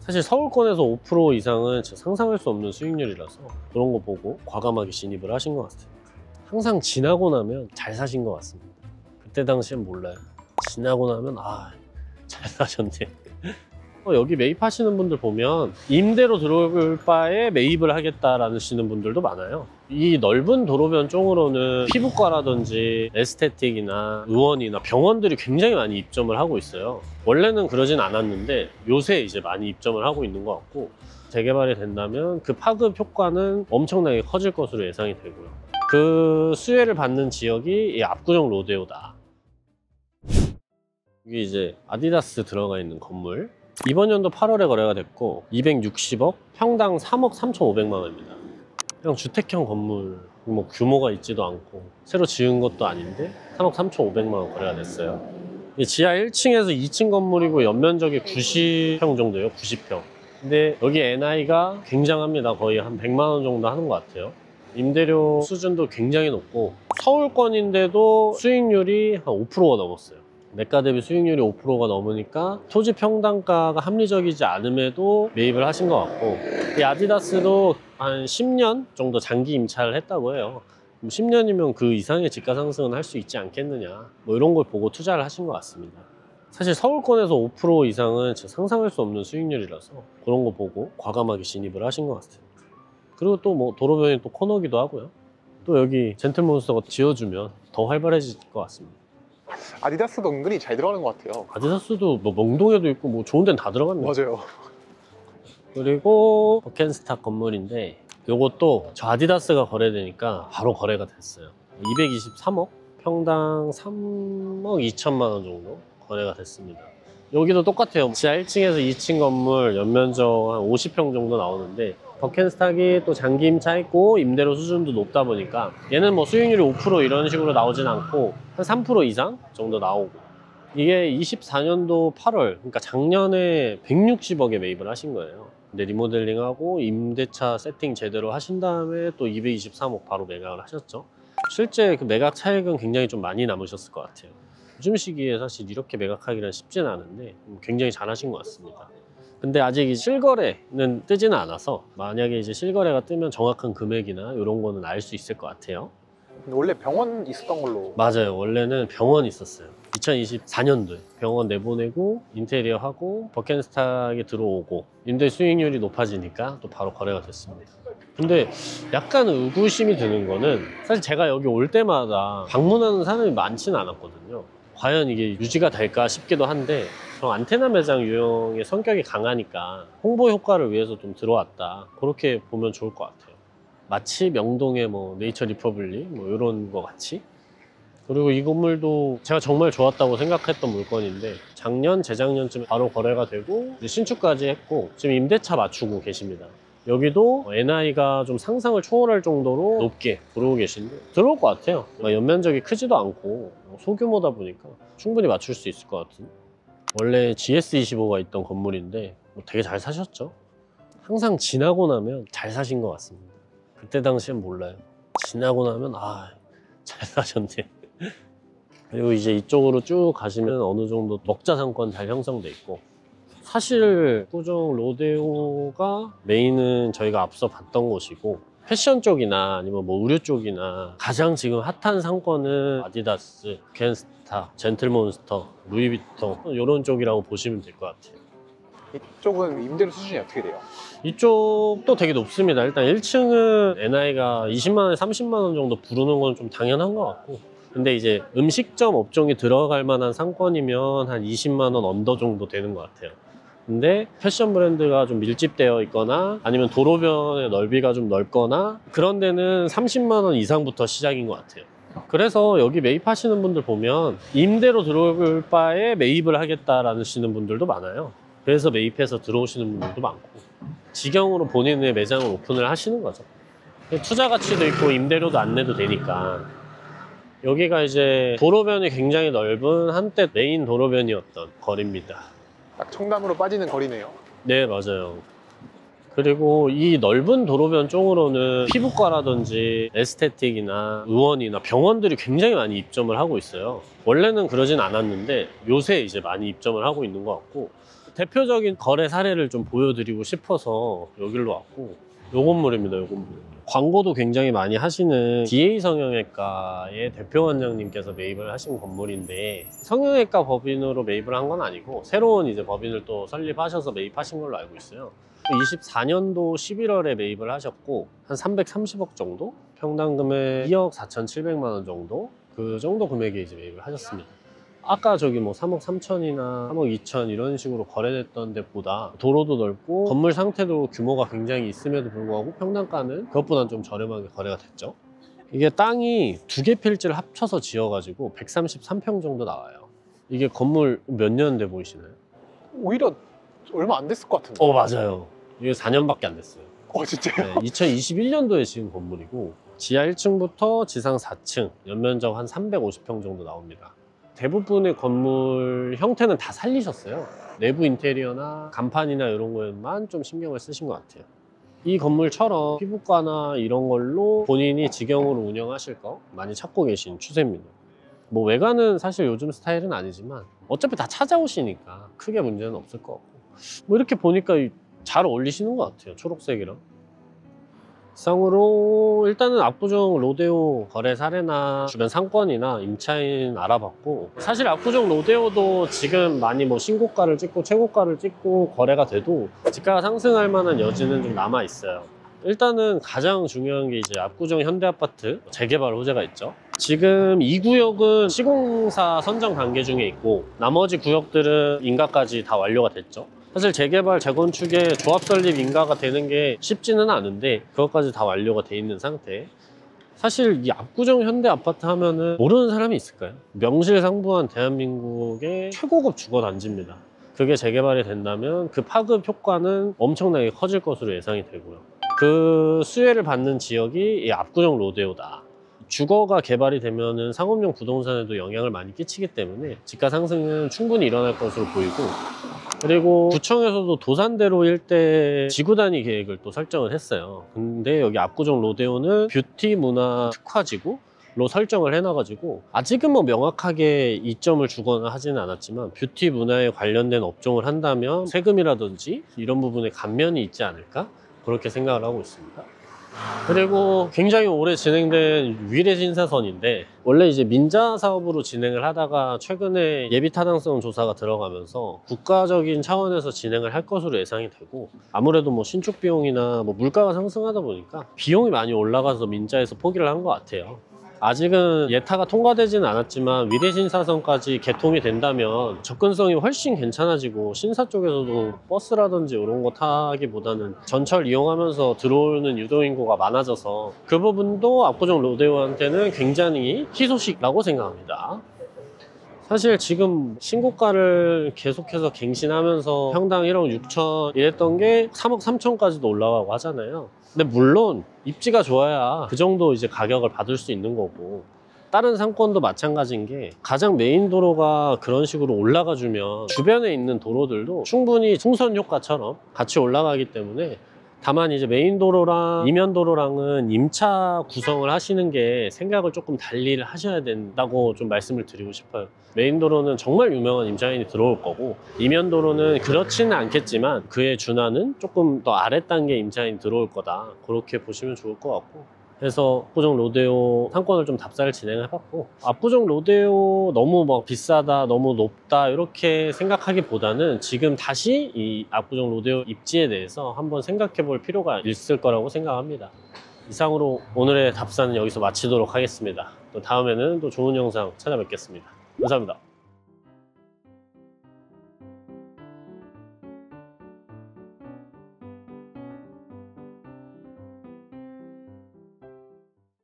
사실 서울권에서 5% 이상은 진짜 상상할 수 없는 수익률이라서 그런 거 보고 과감하게 진입을 하신 것 같아요. 항상 지나고 나면 잘 사신 것 같습니다. 그때 당시엔 몰라요. 지나고 나면 잘 사셨네. 여기 매입하시는 분들 보면 임대로 들어올 바에 매입을 하겠다라시는 분들도 많아요. 이 넓은 도로변 쪽으로는 피부과라든지 에스테틱이나 의원이나 병원들이 굉장히 많이 입점을 하고 있어요. 원래는 그러진 않았는데 요새 이제 많이 입점을 하고 있는 것 같고, 재개발이 된다면 그 파급 효과는 엄청나게 커질 것으로 예상이 되고요. 그 수혜를 받는 지역이 이 압구정 로데오다. 이게 이제 아디다스 들어가 있는 건물, 이번 연도 8월에 거래가 됐고 260억, 평당 3억 3,500만 원입니다. 그냥 주택형 건물, 뭐 규모가 있지도 않고 새로 지은 것도 아닌데 3억 3,500만 원 거래가 됐어요. 지하 1층에서 2층 건물이고 연면적이 90평 정도예요. 90평. 근데 여기 NI가 굉장합니다. 거의 한 100만 원 정도 하는 것 같아요. 임대료 수준도 굉장히 높고 서울권인데도 수익률이 한 5%가 넘었어요. 매가 대비 수익률이 5%가 넘으니까 토지 평당가가 합리적이지 않음에도 매입을 하신 것 같고, 이 아디다스도 한 10년 정도 장기 임차를 했다고 해요. 10년이면 그 이상의 지가 상승은 할 수 있지 않겠느냐, 뭐 이런 걸 보고 투자를 하신 것 같습니다. 사실 서울권에서 5% 이상은 진짜 상상할 수 없는 수익률이라서 그런 거 보고 과감하게 진입을 하신 것 같아요. 그리고 또 뭐 도로변이 또 코너기도 하고요. 또 여기 젠틀몬스터가 지어주면 더 활발해질 것 같습니다. 아디다스가 은근히 잘 들어가는 것 같아요. 아디다스도 뭐 명동에도 있고 뭐 좋은 데는 다 들어갔네요. 맞아요. 그리고 버켄스타 건물인데 요것도 저 아디다스가 거래되니까 바로 거래가 됐어요. 223억, 평당 3억 2천만 원 정도 거래가 됐습니다. 여기도 똑같아요. 지하 1층에서 2층 건물 연면적 한 50평 정도 나오는데, 버켄스탁이 또 장기 임차했고 임대료 수준도 높다 보니까 얘는 뭐 수익률이 5% 이런 식으로 나오진 않고 한 3% 이상 정도 나오고, 이게 24년도 8월, 그러니까 작년에 160억에 매입을 하신 거예요. 근데 리모델링하고 임대차 세팅 제대로 하신 다음에 또 223억 바로 매각을 하셨죠. 실제 그 매각 차익은 굉장히 좀 많이 남으셨을 것 같아요. 요즘 시기에 사실 이렇게 매각하기는 쉽지는 않은데 굉장히 잘하신 것 같습니다. 근데 아직 실거래는 뜨지는 않아서 만약에 이제 실거래가 뜨면 정확한 금액이나 이런 거는 알 수 있을 것 같아요. 근데 원래 병원 있었던 걸로. 맞아요. 원래는 병원 있었어요. 2024년도에 병원 내보내고 인테리어 하고 버켄스탁이 들어오고 임대 수익률이 높아지니까 또 바로 거래가 됐습니다. 근데 약간 의구심이 드는 거는, 사실 제가 여기 올 때마다 방문하는 사람이 많지는 않았거든요. 과연 이게 유지가 될까 싶기도 한데, 저 안테나 매장 유형의 성격이 강하니까 홍보 효과를 위해서 좀 들어왔다, 그렇게 보면 좋을 것 같아요. 마치 명동의 뭐 네이처 리퍼블릭 뭐 이런 거 같이. 그리고 이 건물도 제가 정말 좋았다고 생각했던 물건인데 작년, 재작년쯤에 바로 거래가 되고 이제 신축까지 했고 지금 임대차 맞추고 계십니다. 여기도 NI가 좀 상상을 초월할 정도로 높게 들어오고 계신데 들어올 것 같아요. 연면적이 크지도 않고 소규모다 보니까 충분히 맞출 수 있을 것 같은. 원래 GS25가 있던 건물인데 되게 잘 사셨죠? 항상 지나고 나면 잘 사신 것 같습니다. 그때 당시엔 몰라요. 지나고 나면 잘 사셨네. 그리고 이제 이쪽으로 쭉 가시면 어느 정도 먹자 상권 잘 형성돼 있고, 사실 압구정 로데오가 메인은 저희가 앞서 봤던 곳이고, 패션 쪽이나 아니면 뭐 의류 쪽이나 가장 지금 핫한 상권은 아디다스, 버켄스탁, 젠틀몬스터, 루이비통 이런 쪽이라고 보시면 될 것 같아요. 이쪽은 임대료 수준이 어떻게 돼요? 이쪽도 되게 높습니다. 일단 1층은 NI가 20만 원에서 30만 원 정도 부르는 건 좀 당연한 것 같고, 근데 이제 음식점 업종이 들어갈 만한 상권이면 한 20만 원 언더 정도 되는 것 같아요. 근데 패션 브랜드가 좀 밀집되어 있거나 아니면 도로변의 넓이가 좀 넓거나 그런 데는 30만 원 이상부터 시작인 것 같아요. 그래서 여기 매입하시는 분들 보면 임대로 들어올 바에 매입을 하겠다라시는 분들도 많아요. 그래서 매입해서 들어오시는 분들도 많고, 직영으로 본인의 매장을 오픈을 하시는 거죠. 투자 가치도 있고 임대료도 안 내도 되니까. 여기가 이제 도로변이 굉장히 넓은 한때 메인 도로변이었던 거리입니다. 딱 청담으로 빠지는 거리네요. 네, 맞아요. 그리고 이 넓은 도로변 쪽으로는 피부과라든지 에스테틱이나 의원이나 병원들이 굉장히 많이 입점을 하고 있어요. 원래는 그러진 않았는데 요새 이제 많이 입점을 하고 있는 것 같고, 대표적인 거래 사례를 좀 보여드리고 싶어서 여기로 왔고, 요 건물입니다. 요 건물. 광고도 굉장히 많이 하시는 DA 성형외과의 대표 원장님께서 매입을 하신 건물인데, 성형외과 법인으로 매입을 한 건 아니고 새로운 이제 법인을 또 설립하셔서 매입하신 걸로 알고 있어요. 24년도 11월에 매입을 하셨고 한 330억 정도? 평당 금액 2억 4,700만 원 정도? 그 정도 금액에 이제 매입을 하셨습니다. 아까 저기 뭐 3억 3천이나 3억 2천 이런 식으로 거래됐던 데보다 도로도 넓고 건물 상태도 규모가 굉장히 있음에도 불구하고 평당가는 그것보다는 좀 저렴하게 거래가 됐죠. 이게 땅이 두 개 필지를 합쳐서 지어가지고 133평 정도 나와요. 이게 건물 몇 년 돼 보이시나요? 오히려 얼마 안 됐을 것 같은데. 맞아요. 이게 4년밖에 안 됐어요. 진짜요? 네, 2021년도에 지은 건물이고 지하 1층부터 지상 4층, 연면적 한 350평 정도 나옵니다. 대부분의 건물 형태는 다 살리셨어요. 내부 인테리어나 간판이나 이런 거에만 좀 신경을 쓰신 것 같아요. 이 건물처럼 피부과나 이런 걸로 본인이 직영으로 운영하실 거 많이 찾고 계신 추세입니다. 뭐 외관은 사실 요즘 스타일은 아니지만 어차피 다 찾아오시니까 크게 문제는 없을 것 같고, 뭐 이렇게 보니까 잘 어울리시는 것 같아요. 초록색이랑. 이상으로 일단은 압구정 로데오 거래 사례나 주변 상권이나 임차인 알아봤고, 사실 압구정 로데오도 지금 많이 뭐 신고가를 찍고 최고가를 찍고 거래가 돼도 집가가 상승할 만한 여지는 좀 남아 있어요. 일단은 가장 중요한 게 이제 압구정 현대아파트 재개발 호재가 있죠. 지금 이 구역은 시공사 선정 단계 중에 있고 나머지 구역들은 인가까지 다 완료가 됐죠. 사실 재개발, 재건축에 조합 설립 인가가 되는 게 쉽지는 않은데 그것까지 다 완료가 돼 있는 상태. 사실 이 압구정 현대 아파트 하면은 모르는 사람이 있을까요? 명실상부한 대한민국의 최고급 주거 단지입니다. 그게 재개발이 된다면 그 파급 효과는 엄청나게 커질 것으로 예상이 되고요. 그 수혜를 받는 지역이 이 압구정 로데오다. 주거가 개발이 되면은 상업용 부동산에도 영향을 많이 끼치기 때문에 집가 상승은 충분히 일어날 것으로 보이고, 그리고 구청에서도 도산대로 일대 지구 단위 계획을 또 설정을 했어요. 근데 여기 압구정 로데오는 뷰티 문화 특화지구로 설정을 해놔가지고 아직은 뭐 명확하게 이점을 주거나 하지는 않았지만 뷰티 문화에 관련된 업종을 한다면 세금이라든지 이런 부분에 감면이 있지 않을까? 그렇게 생각을 하고 있습니다. 그리고 굉장히 오래 진행된 위례신사선인데 원래 이제 민자 사업으로 진행을 하다가 최근에 예비 타당성 조사가 들어가면서 국가적인 차원에서 진행을 할 것으로 예상이 되고, 아무래도 뭐 신축 비용이나 뭐 물가가 상승하다 보니까 비용이 많이 올라가서 민자에서 포기를 한 것 같아요. 아직은 예타가 통과되지는 않았지만 위례신사선까지 개통이 된다면 접근성이 훨씬 괜찮아지고 신사 쪽에서도 버스라든지 이런 거 타기보다는 전철 이용하면서 들어오는 유동인구가 많아져서 그 부분도 압구정 로데오한테는 굉장히 희소식이라고 생각합니다. 사실 지금 신고가를 계속해서 갱신하면서 평당 1억 6천 이랬던 게 3억 3천까지도 올라가고 하잖아요. 근데 물론 입지가 좋아야 그 정도 이제 가격을 받을 수 있는 거고, 다른 상권도 마찬가지인 게 가장 메인 도로가 그런 식으로 올라가 주면 주변에 있는 도로들도 충분히 풍선 효과처럼 같이 올라가기 때문에, 다만 이제 메인 도로랑 이면 도로랑은 임차 구성을 하시는 게 생각을 조금 달리 하셔야 된다고 좀 말씀을 드리고 싶어요. 메인 도로는 정말 유명한 임차인이 들어올 거고, 이면 도로는 그렇지는 않겠지만 그에 준하는 조금 더 아래 단계 임차인이 들어올 거다, 그렇게 보시면 좋을 것 같고, 그래서 압구정 로데오 상권을 좀 답사를 진행해봤고, 압구정 로데오 너무 막 비싸다, 너무 높다 이렇게 생각하기보다는 지금 다시 이 압구정 로데오 입지에 대해서 한번 생각해 볼 필요가 있을 거라고 생각합니다. 이상으로 오늘의 답사는 여기서 마치도록 하겠습니다. 또 다음에는 또 좋은 영상 찾아뵙겠습니다. 감사합니다.